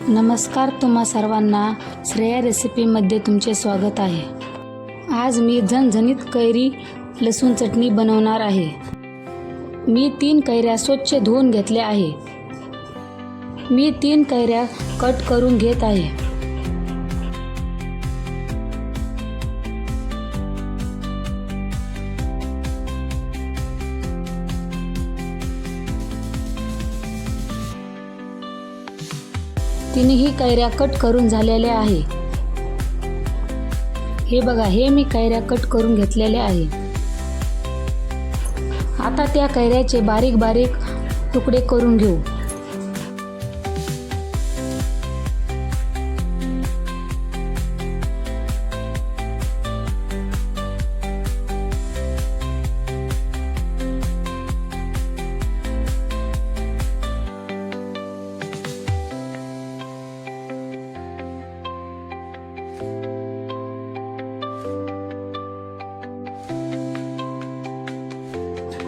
नमस्कार, तुम्हा सर्वांना श्रेया रेसिपीमध्ये तुमचे स्वागत आहे। आज मी झणझणीत कैरी लसूण चटणी बनवणार आहे। मी 3 कैऱ्या स्वच्छ धुवून घेतल्या आहे। मी 3 कैऱ्या कट करून घेत आहे। तिन्ही कैऱ्या कट करून झालेल्या आहे। हे बघा, हे मी कैऱ्या कट करून घेतलेल्या आहे। आता त्या कैऱ्याचे बारीक बारीक तुकडे करून घेऊ।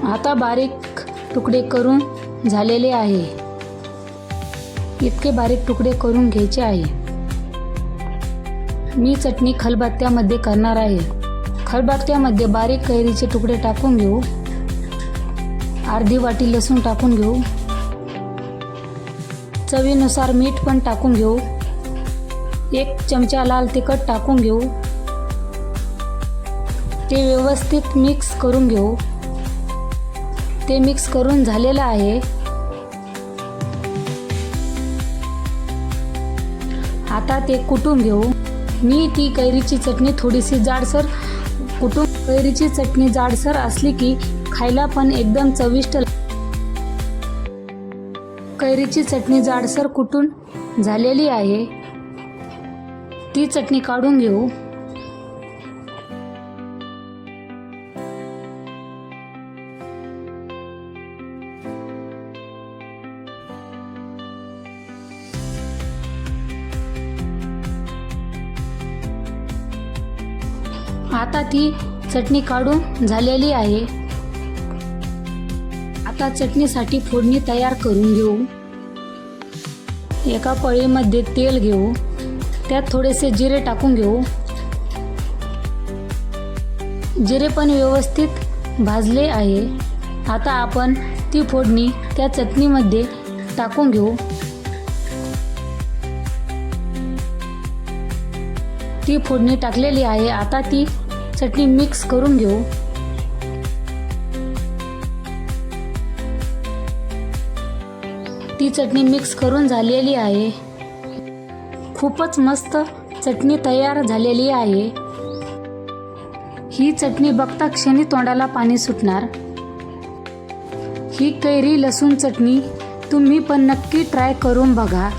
आता बारीक तुकडे करून झालेले आहे। इतके बारीक तुकडे करून घ्यायचे आहे। मी चटणी खलबत्त्यामध्ये करणार आहे। खलबत्त्यामध्ये बारीक कैरीचे तुकडे टाकून घेऊ। अर्धी वाटी लसूण टाकून घेऊ। चवीनुसार मीठ पण टाकून घेऊ। 1 चमचा लाल तिखट टाकून घेऊ। ते व्यवस्थित मिक्स करून घेऊ। ते मिक्स करून झालेलं आहे। आता ते कुटून घेऊ। मी ती कैरीची चटणी थोडीशी जाडसर कुटून, कैरीची चटणी जाडसर असली की खायला पण एकदम चविष्ट। कैरीची चटणी जाडसर कुटून झालेली आहे। ती चटणी काढून घेऊ। आता ती चटणी काढून झालेली आहे। आता चटणीसाठी फोडणी तयार करून घेऊ। एका पळीमध्ये तेल घेऊ। त्यात थोडेसे जिरे टाकून घेऊ। जिरे पण व्यवस्थित भाजले आहे। आता आपण ती फोडणी त्या चटणीमध्ये टाकून घेऊ। ती फोडणी टाकलेली आहे। आता ती चटणी मिक्स करून घेऊ। ती चटणी मिक्स करून झालेली आहे। खूपच मस्त चटणी तयार झालेली आहे। ही चटणी बघता क्षणी तोंडाला पाणी सुटणार। ही कैरी लसूण चटणी तुम्ही पण नक्की ट्राय करून बघा।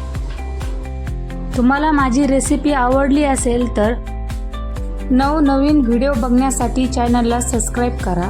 तुम्हाला माझी रेसिपी आवडली असेल तर नवनवीन व्हिडिओ बघण्यासाठी चॅनलला सबस्क्राईब करा।